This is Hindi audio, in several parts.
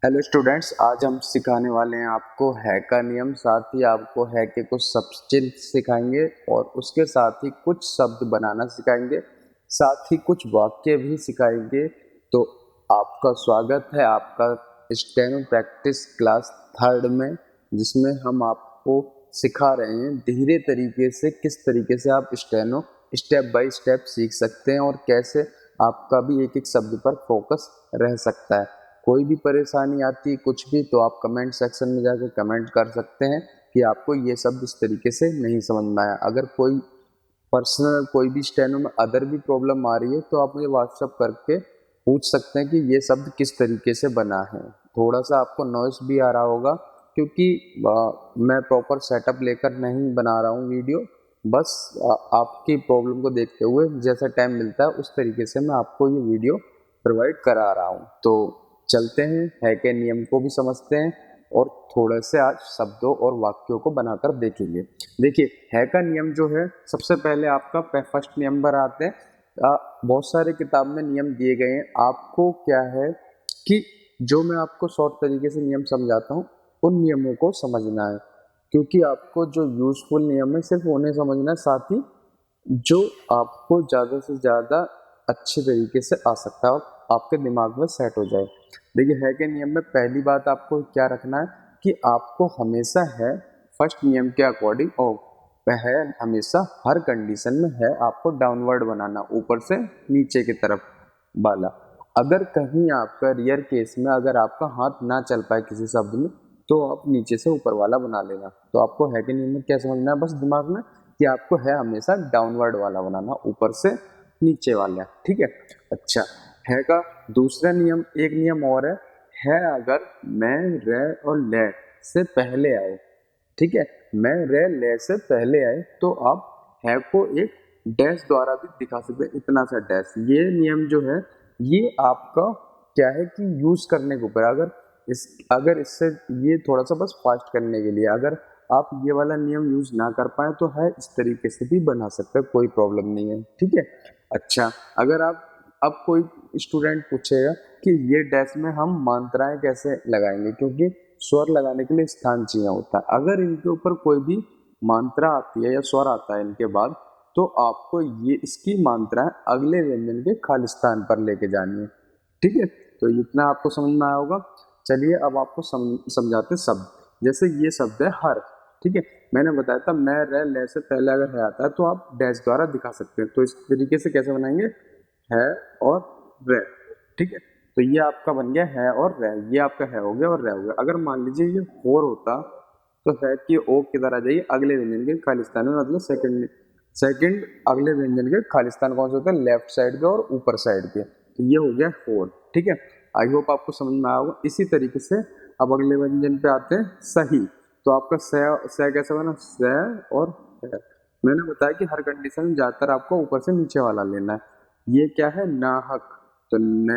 हेलो स्टूडेंट्स, आज हम सिखाने वाले हैं आपको है का नियम। साथ ही आपको है के कुछ सब्स्टिट्यूट सिखाएंगे और उसके साथ ही कुछ शब्द बनाना सिखाएंगे, साथ ही कुछ वाक्य भी सिखाएंगे। तो आपका स्वागत है आपका स्टेनो प्रैक्टिस क्लास थर्ड में, जिसमें हम आपको सिखा रहे हैं धीरे तरीके से किस तरीके से आप स्टेनो स्टेप बाय स्टेप सीख सकते हैं और कैसे आपका भी एक एक शब्द पर फोकस रह सकता है। कोई भी परेशानी आती है कुछ भी, तो आप कमेंट सेक्शन में जाकर कमेंट कर सकते हैं कि आपको ये शब्द इस तरीके से नहीं समझ में आया। अगर कोई पर्सनल कोई भी स्टेनो में अदर भी प्रॉब्लम आ रही है तो आप मुझे व्हाट्सअप करके पूछ सकते हैं कि ये शब्द किस तरीके से बना है। थोड़ा सा आपको नॉइस भी आ रहा होगा क्योंकि मैं प्रॉपर सेटअप लेकर नहीं बना रहा हूँ वीडियो। बस आपकी प्रॉब्लम को देखते हुए जैसा टाइम मिलता है उस तरीके से मैं आपको ये वीडियो प्रोवाइड करा रहा हूँ। तो चलते हैं है के नियम को भी समझते हैं और थोड़े से आज शब्दों और वाक्यों को बनाकर देखेंगे। देखिए, है का नियम जो है, सबसे पहले आपका फर्स्ट नियम पर आते हैं। बहुत सारे किताब में नियम दिए गए हैं। आपको क्या है कि जो मैं आपको शॉर्ट तरीके से नियम समझाता हूँ उन नियमों को समझना है, क्योंकि आपको जो यूजफुल नियम है सिर्फ उन्हें समझना है, साथ ही जो आपको ज़्यादा से ज़्यादा अच्छे तरीके से आ सकता है और आपके दिमाग में सेट हो जाए। देखिए, है के नियम में पहली बात आपको क्या रखना है कि आपको हमेशा है फर्स्ट नियम के अकॉर्डिंग और है हमेशा हर कंडीशन में है आपको डाउनवर्ड बनाना, ऊपर से नीचे की तरफ वाला। अगर कहीं आपका रियर केस में अगर आपका हाथ ना चल पाए किसी शब्द में, तो आप नीचे से ऊपर वाला बना लेना। तो आपको है के नियम में क्या समझना है बस दिमाग में कि आपको है हमेशा डाउनवर्ड वाला बनाना, ऊपर से नीचे वाला। ठीक है। अच्छा, है का दूसरा नियम, एक नियम और है अगर मैं रे और ले से पहले आए, ठीक है, मैं रे ले से पहले आए, तो आप है को एक डैश द्वारा भी दिखा सकते हैं, इतना सा डैश। ये नियम जो है ये आपका क्या है कि यूज करने के ऊपर, अगर इससे ये थोड़ा सा बस फास्ट करने के लिए, अगर आप ये वाला नियम यूज ना कर पाए तो है इस तरीके से भी बना सकते हैं, कोई प्रॉब्लम नहीं है। ठीक है। अच्छा, अगर आप अब कोई स्टूडेंट पूछेगा कि ये डैश में हम मात्राएं कैसे लगाएंगे, क्योंकि स्वर लगाने के लिए स्थान चाहिए होता है। अगर इनके ऊपर कोई भी मात्रा आती है या स्वर आता है इनके बाद, तो आपको ये इसकी मात्राएं अगले व्यंजन के खाली स्थान पर लेके जानी है। ठीक है। तो इतना आपको समझ में आया होगा। चलिए अब आपको समझाते शब्द। जैसे ये शब्द है हर। ठीक है, मैंने बताया था मैं रे ले से पहले अगर है आता है तो आप डैश द्वारा दिखा सकते हैं। तो इस तरीके से कैसे बनाएंगे, है और रे। ठीक है। तो ये आपका बन गया है और रे, ये आपका है हो गया और रे हो गया। अगर मान लीजिए ये और होता तो है कि ओ किधर आ जाइए, अगले व्यंजन के खालिस्तान में, मतलब सेकंड सेकंड अगले व्यंजन के खालिस्तान कौन से होते हैं, लेफ्ट साइड के और ऊपर साइड के। तो ये हो गया फोर। ठीक है, आई होप आपको समझ में आया होगा। इसी तरीके से अब अगले व्यंजन पे आते हैं सही। तो आपका स कैसे बना, स और है। मैंने बताया कि हर कंडीशन में ज्यादातर आपको ऊपर से नीचे वाला लेना है। ये क्या है, नाहक। तो न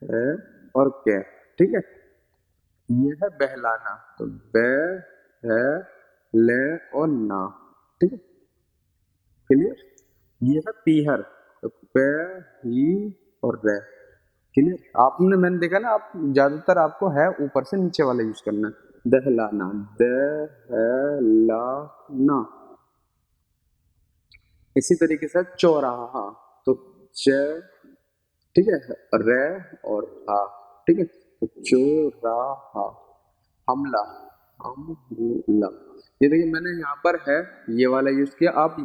है और के। ठीक है। ये है बहलाना। तो ब है ले और ना। ठीक है, क्लियर। ये है पीहर। तो पे ही और रे। क्लियर। आपने मैंने देखा ना, आप ज्यादातर आपको है ऊपर से नीचे वाला यूज करना है। दहलाना, दहलाना। इसी तरीके से चौराहा। तो च, ठीक है, रे और हा। ठीक है। तो चौराहा। हमला, हमला। ये देखिए मैंने यहाँ पर है ये वाला यूज किया। आप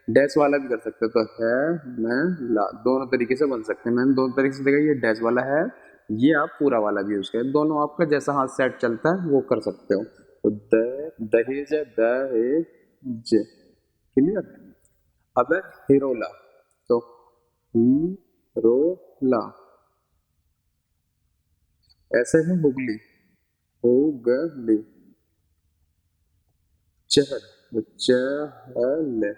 डैश वाला भी कर सकते हो। तो है मैं ला, दोनों तरीके से बन सकते हैं। मैंने दोनों तरीके से देखा, ये डैश वाला है, ये आप पूरा वाला भी यूज करें, दोनों आपका जैसा हाथ सेट चलता है वो कर सकते हो। तो दहेज, दहेज। क्लियर। अब है हिरोला। तो हिरोला। ऐसे है हुगली, हुगली। चहल, चहल।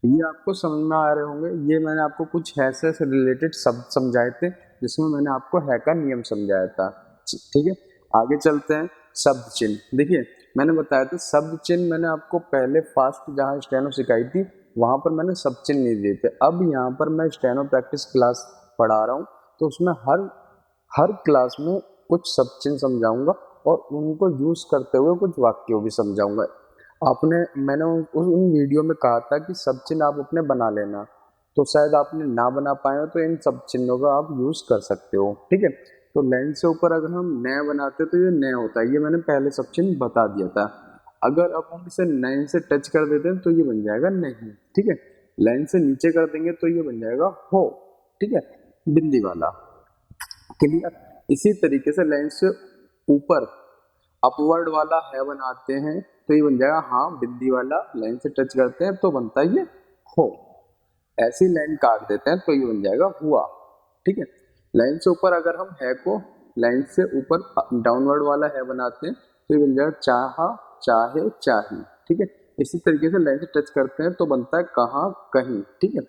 ये आपको समझ में आ रहे होंगे। ये मैंने आपको कुछ है से रिलेटेड शब्द समझाए थे, जिसमें मैंने आपको है का नियम समझाया था। ठीक है, आगे चलते हैं। शब्द चिन्ह। देखिए, मैंने बताया था शब्द चिन्ह, मैंने आपको पहले फास्ट जहाँ स्टेनो सिखाई थी वहां पर मैंने शब्द चिन्ह नहीं दिए थे। अब यहाँ पर मैं स्टेनो प्रैक्टिस क्लास पढ़ा रहा हूँ, तो उसमें हर हर क्लास में कुछ सब चिन्ह समझाऊंगा और उनको यूज करते हुए कुछ वाक्यों भी समझाऊंगा। मैंने उन वीडियो में कहा था कि सब चिन्ह आप अपने बना लेना, तो शायद आपने ना बना पाए हो तो इन सब चिन्हों का आप यूज कर सकते हो। ठीक है, तो लाइन से ऊपर अगर हम नया बनाते तो ये नया होता है, ये मैंने पहले सब चिन्ह बता दिया था। अगर अब हम इसे लाइन से टच कर देते हैं तो ये बन जाएगा नहीं। ठीक है, लाइन से नीचे कर देंगे तो ये बन जाएगा हो। ठीक है, बिंदी वाला। क्लियर। इसी तरीके से लाइन से ऊपर अपवर्ड वाला है बनाते हैं तो ये बन जाएगा हाँ बिंदी वाला। लाइन से टच करते हैं तो बनता है ये हो। ऐसी लाइन काट देते हैं तो ये बन जाएगा हुआ। ठीक है, लाइन से ऊपर अगर हम है को लाइन से ऊपर डाउनवर्ड वाला है बनाते हैं तो ये बन जाएगा चाहा चाहे चाही। ठीक है, इसी तरीके से लाइन से टच करते हैं तो बनता है कहाँ कहीं। ठीक है,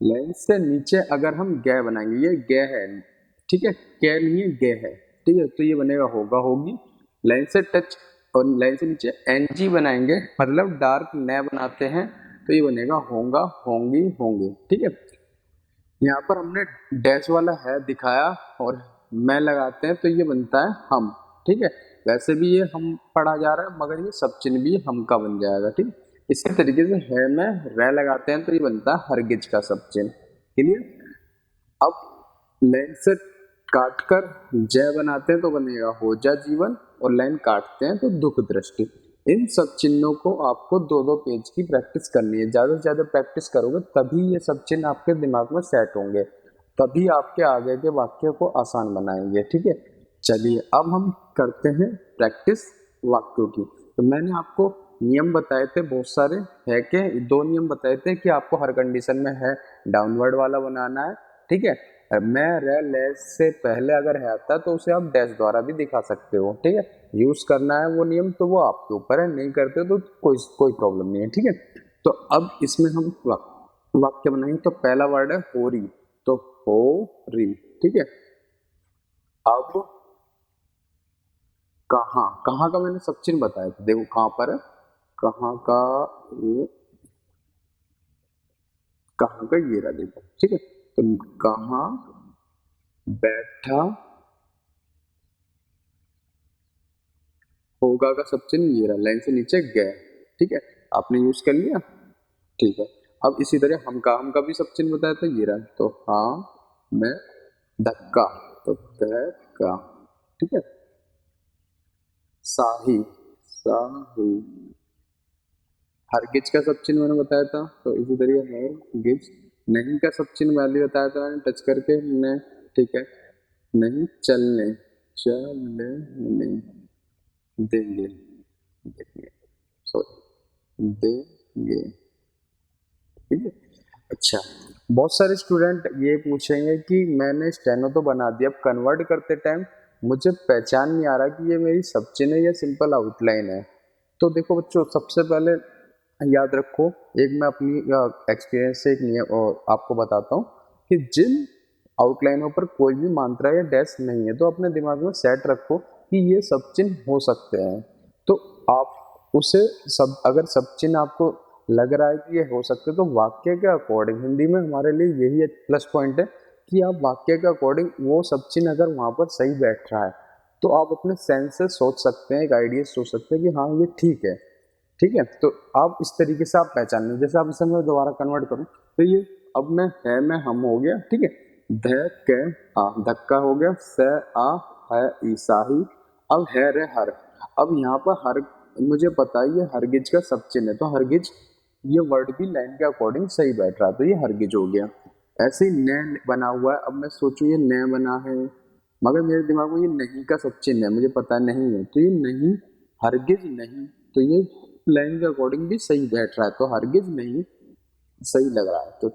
लाइन से नीचे अगर हम गे बनाएंगे, ये गे है। ठीक है, कै नहीं है गे है। ठीक है, तो ये बनेगा होगा होगी। लाइन से टच और लाइन से नीचे एनजी बनाएंगे, मतलब डार्क न बनाते हैं तो ये बनेगा होगा होंगी होंगे। ठीक है, यहाँ पर हमने डैश वाला है दिखाया और मैं लगाते हैं तो ये बनता है हम। ठीक है, वैसे भी ये हम पढ़ा जा रहा है मगर ये सब चिन्ह भी हम का बन जाएगा। ठीक, इसी तरीके से है में रह लगाते हैं तो ये बनता है हरगिज का सब चिन्ह। क्लियर। अब लाइन से काट कर जय बनाते हैं तो बनेगा हो जा जीवन, और लाइन काटते हैं तो दुख दृष्टि। इन सब चिन्हों को आपको 2-2 पेज की प्रैक्टिस करनी है। ज़्यादा से ज़्यादा प्रैक्टिस करोगे तभी ये सब चिन्ह आपके दिमाग में सेट होंगे, तभी आपके आगे के वाक्य को आसान बनाएंगे। ठीक है, चलिए अब हम करते हैं प्रैक्टिस वाक्यों की। तो मैंने आपको नियम बताए थे बहुत सारे, है के 2 नियम बताए थे कि आपको हर कंडीशन में है डाउनवर्ड वाला बनाना है। ठीक है, मैं रे लेस से पहले अगर है आता तो उसे आप डैश द्वारा भी दिखा सकते हो। ठीक है, यूज करना है वो नियम तो वो आपके ऊपर है, नहीं करते तो कोई प्रॉब्लम नहीं है। ठीक है, तो अब इसमें हम वाक्य बनाएंगे। तो पहला वर्ड है होरी, तो हो री। ठीक है, अब कहाँ, कहाँ का मैंने सब चिन्ह बताया था, देखो कहाँ पर है, कहाँ का ये, कहाँ का ये रहा देखो। ठीक है, तो कहाँ बैठा, होगा का सब चिन्ह ये रहा, लाइन से नीचे गए। ठीक है, आपने यूज कर लिया। ठीक है, अब इसी तरह हम का भी सब चिन्ह बताया था, ये रहा, तो हाँ मैं धक्का, तो धक्का। ठीक है, साही, साही। हरगिज का सब चिन्ह मैंने बताया था, तो इसी तरीके हरगिज। नहीं का सब चिन्ह मैंने बताया था, मैंने टच करके ने। ठीक है, नहीं चलने, चलने देंगे, देंगे सॉरी देंगे। ठीक है, अच्छा बहुत सारे स्टूडेंट ये पूछेंगे कि मैंने स्टेनो तो बना दिया, अब कन्वर्ट करते टाइम मुझे पहचान नहीं आ रहा कि ये मेरी सब चिन्ह है या सिंपल आउटलाइन है। तो देखो बच्चों, सबसे पहले याद रखो, एक मैं अपनी एक्सपीरियंस से एक नियम और आपको बताता हूँ कि जिन आउटलाइनों पर कोई भी मात्रा या डैश नहीं है तो अपने दिमाग में सेट रखो कि ये सब चिन्ह हो सकते हैं। तो आप उसे सब, अगर सब चिन्ह आपको लग रहा है कि ये हो सकते तो वाक्य के अकॉर्डिंग, हिंदी में हमारे लिए यही एक प्लस पॉइंट है कि आप वाक्य के अकॉर्डिंग वो सब चिन्ह अगर वहाँ पर सही बैठ रहा है तो आप अपने सेंस से सोच सकते हैं, एक आइडिया सोच सकते हैं कि हाँ ये ठीक है। ठीक है, तो आप इस तरीके से आप पहचान लें। जैसे आप इसे मैं दोबारा कन्वर्ट करूं तो ये अब मैं है में हम हो गया। ठीक है, ध के आ, धक्का हो गया, स आ है ईसाही। अब है रे हर। अब यहाँ पर हर, मुझे पता है ये हरगिज का सब चिन्ह है, तो हरगिज ये वर्ड भी लाइन के अकॉर्डिंग सही बैठ रहा है, तो ये हरगिज हो गया। ऐसे ही न बना हुआ है, अब मैं सोचूं ये न बना है मगर मेरे दिमाग में ये नहीं का सब चिन्ह है, मुझे पता नहीं है, तो ये नहीं हरगिज नहीं, तो ये लाइन के अकॉर्डिंग भी सही बैठ रहा है, तो हरगिज नहीं सही लग रहा है, तो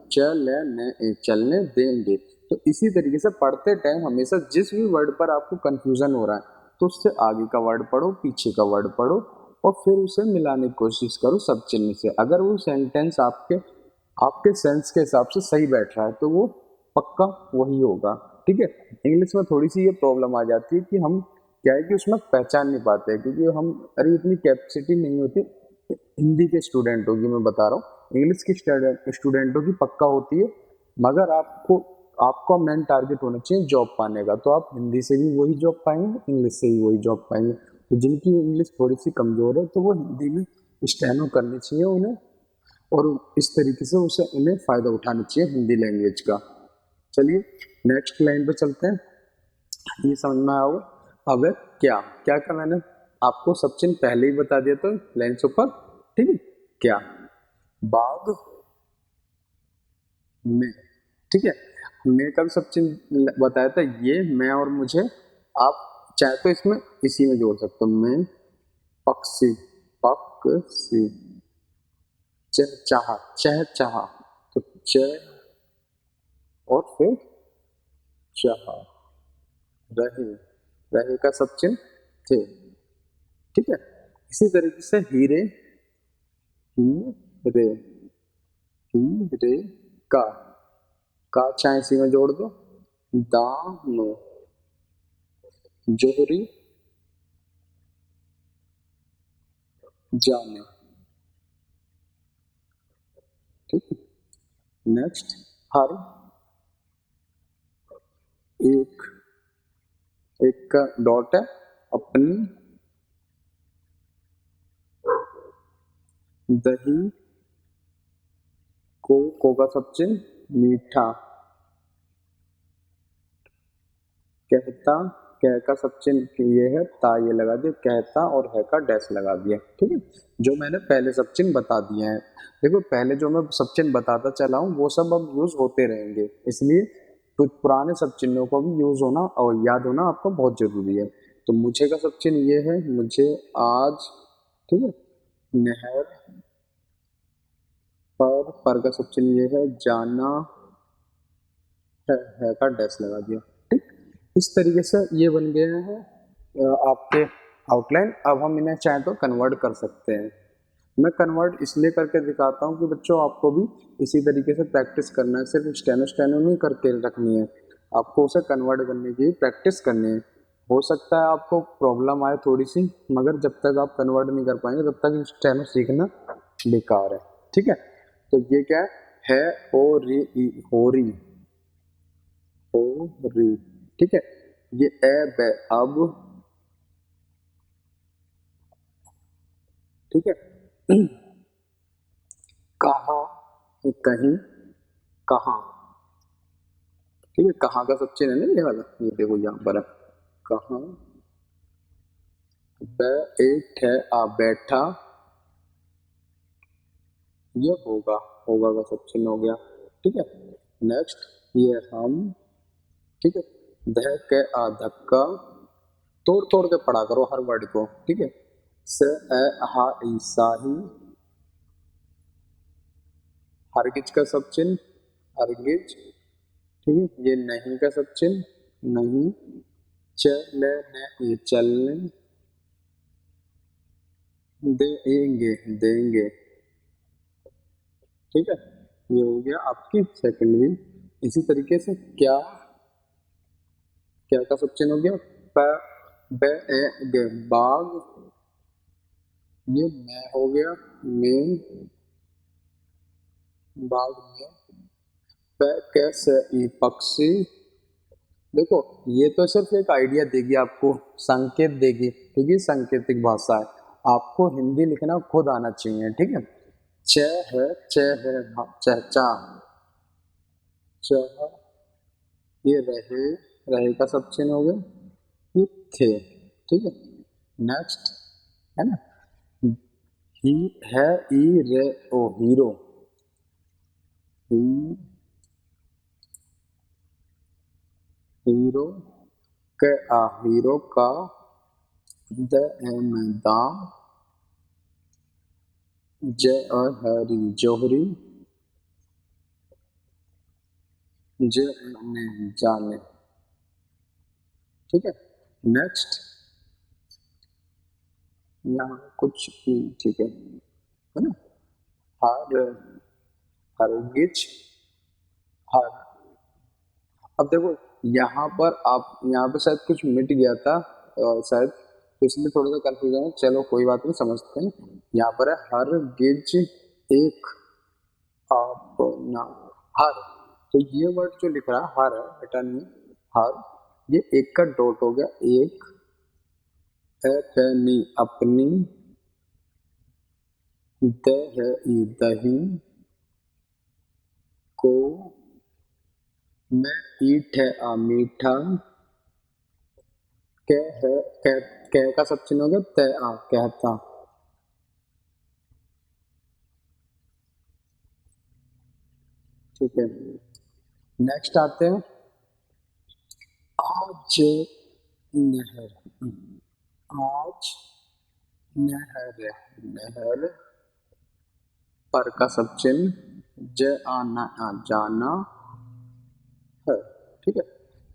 चलने देंगे। तो इसी तरीके से पढ़ते टाइम हमेशा जिस भी वर्ड पर आपको कंफ्यूजन हो रहा है तो उससे आगे का वर्ड पढ़ो, पीछे का वर्ड पढ़ो और फिर उसे मिलाने की कोशिश करो सब चिन्ह से। अगर वो सेंटेंस आपके सेंस के हिसाब से सही बैठ रहा है तो वो पक्का वही होगा। ठीक है, इंग्लिश में थोड़ी सी ये प्रॉब्लम आ जाती है कि हम क्या है कि उसमें पहचान नहीं पाते हैं, क्योंकि हम अरे इतनी कैपेसिटी नहीं होती हिंदी के स्टूडेंटों की, मैं बता रहा हूँ इंग्लिश के स्टूडेंटों की पक्का होती है। मगर आपको आपका मेन टारगेट होना चाहिए जॉब पाने का, तो आप हिंदी से भी वही जॉब पाएंगे, इंग्लिश से भी वही जॉब पाएंगे। तो जिनकी इंग्लिश थोड़ी सी कमजोर है तो वो हिंदी में स्टेनो करनी चाहिए उन्हें, और इस तरीके से उसे उन्हें फायदा उठाना चाहिए हिंदी लैंग्वेज का। चलिए नेक्स्ट लाइन पे चलते हैं। ये समझ में आओ। अब है क्या, क्या क्या मैंने आपको सब चीज पहले ही बता दिया तो लाइन से ऊपर, ठीक है। क्या, बाघ में, ठीक है। मैं का भी सब चीज बताया था, ये मैं और मुझे, आप चाहे तो इसमें इसी में जोड़ सकते हो। मैं पक्षी, पक्षी, चाह, चह चाह, तो च और फिर चाह, रहे, रहे का सब चिन्ह थे, ठीक है। इसी तरीके से हीरे, ही रे, ही रे का चाहे इसी में जोड़ दो। दाम, जोहरी, जाने, ठीक है। नेक्स्ट हर, एक, एक का डॉट है, अपनी, दही, को का सब चिन्ह मीठा, कहता, कह का सब चिन्ह ये है ता, ये लगा दिया कहता, और है का डैश लगा दिया, ठीक है। जो मैंने पहले सब चिन्ह बता दिए हैं, देखो पहले जो मैं सब चिन्ह बताता चला हूँ वो सब अब यूज होते रहेंगे, इसलिए कुछ पुराने सब चिन्हों को भी यूज होना और याद होना आपको बहुत जरूरी है। तो मुझे का सब चिन्ह ये है, मुझे आज, ठीक है। नहर, पर का सब चिन्ह ये है, जाना, है का डैश लगा दिया, ठीक। इस तरीके से ये बन गए हैं आपके आउटलाइन। अब हम इन्हें चाहे तो कन्वर्ट कर सकते हैं। मैं कन्वर्ट इसलिए करके दिखाता हूँ कि बच्चों आपको भी इसी तरीके से प्रैक्टिस करना है, सिर्फ स्टेनो स्टेनो नहीं करके रखनी है, आपको उसे कन्वर्ट करने की प्रैक्टिस करनी है। हो सकता है आपको प्रॉब्लम आए थोड़ी सी, मगर जब तक आप कन्वर्ट नहीं कर पाएंगे तब तक स्टेनो सीखना बेकार है, ठीक है। तो ये क्या है, ओ री ई, हो री, हो री, ठीक है। ये ए बे अब, ठीक है। कहा, कहीं, कहाँ, ठीक है। कहाँ का सब चिन्ह है ना ये वाला, ये देखो यहाँ पर है कहाँ, बैठ है आ बैठा, ये होगा, होगा का सब चिन्ह हो गया, ठीक है। नेक्स्ट ये हम, ठीक है। धह के आ धक्का, तोड़ तोड़ के पढ़ा करो हर वर्ड को, ठीक है। स ए हा ई साही, हरगिज का सब चिन्ह हरगिज, ठीक है। ये नहीं का सब चिन्ह नहीं, चले ने ये चलने, देंगे, देंगे, ठीक है। ये हो गया आपकी सेकंड वीक। इसी तरीके से क्या, क्या का सब चिन्ह हो गया, प, बे ए गे बाग, ये मैं हो गया, में, बाग में, प कैसे ई पक्षी। देखो ये तो सिर्फ एक आइडिया देगी आपको, संकेत देगी, क्योंकि सांकेतिक भाषा है, आपको हिंदी लिखना खुद आना चाहिए, ठीक है। च है, च है, चहचा, चह, ये रहे, रहे का सब चिन्ह हो गया, ये थे, ठीक है। नेक्स्ट है ना, ही है ई रे ओ हीरो, ही, हीरो के आ हीरो का, द एम दाम, ज और हरी जोहरी, ज ने जाने, ठीक है। नेक्स्ट यहाँ कुछ भी, ठीक है ना। हर, हरगिज, हर, अब देखो यहाँ पर आप, यहाँ पे शायद कुछ मिट गया था शायद, तो इसलिए थोड़ा सा कंफ्यूजन है, चलो कोई बात नहीं, समझते हैं। यहाँ पर है हर गिज, एक अपना, हर, तो ये वर्ड जो लिख रहा है हर है, बेटा नहीं है, हर, ये एक का डॉट हो गया, एक, अपनी, अपनी, द है ई दही, को, मैं ईठ है आ मीठा, कह है, कह का सब चिन्ह हो गया, त आ कहता। ठीक है, नेक्स्ट आते हैं, आज नहर, आज नहर, नहर, पर का सब चिन्ह, ज आना आ जाना है। ठीक है,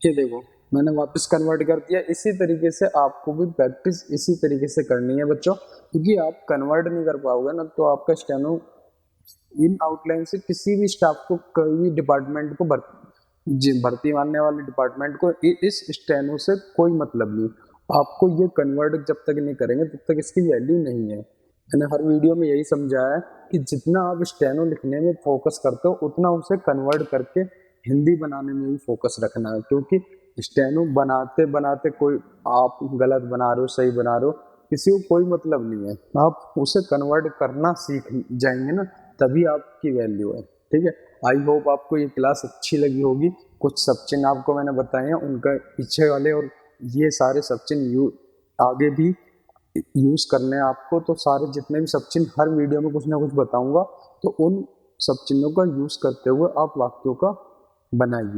ये देखो मैंने वापस कन्वर्ट कर दिया। इसी तरीके से आपको भी प्रैक्टिस इसी तरीके से करनी है बच्चों, क्योंकि आप कन्वर्ट नहीं कर पाओगे ना तो आपका स्टेनो इन आउटलाइन से किसी भी स्टाफ को, कोई भी डिपार्टमेंट को भर्ती मानने वाले डिपार्टमेंट को इस स्टेनो से कोई मतलब नहीं। आपको ये कन्वर्ट जब तक नहीं करेंगे तब तक इसकी वैल्यू नहीं है। मैंने हर वीडियो में यही समझाया है कि जितना आप स्टेनो लिखने में फोकस करते हो उतना उसे कन्वर्ट करके हिंदी बनाने में भी फोकस रखना है, क्योंकि स्टेनो बनाते बनाते कोई आप गलत बना रहे हो सही बना रहे हो किसी को कोई मतलब नहीं है। आप उसे कन्वर्ट करना सीख जाएंगे ना तभी आपकी वैल्यू है। ठीक है, आई होप आपको ये क्लास अच्छी लगी होगी। कुछ सब चिन्ह आपको मैंने बताए हैं, उनका पीछे वाले और ये सारे सब चिन्ह आगे भी यूज करने हैं आपको। तो सारे जितने भी सब चिन्ह हर वीडियो में कुछ ना कुछ बताऊंगा, तो उन सब चिन्हों का यूज करते हुए आप वाक्यों का बनाइए।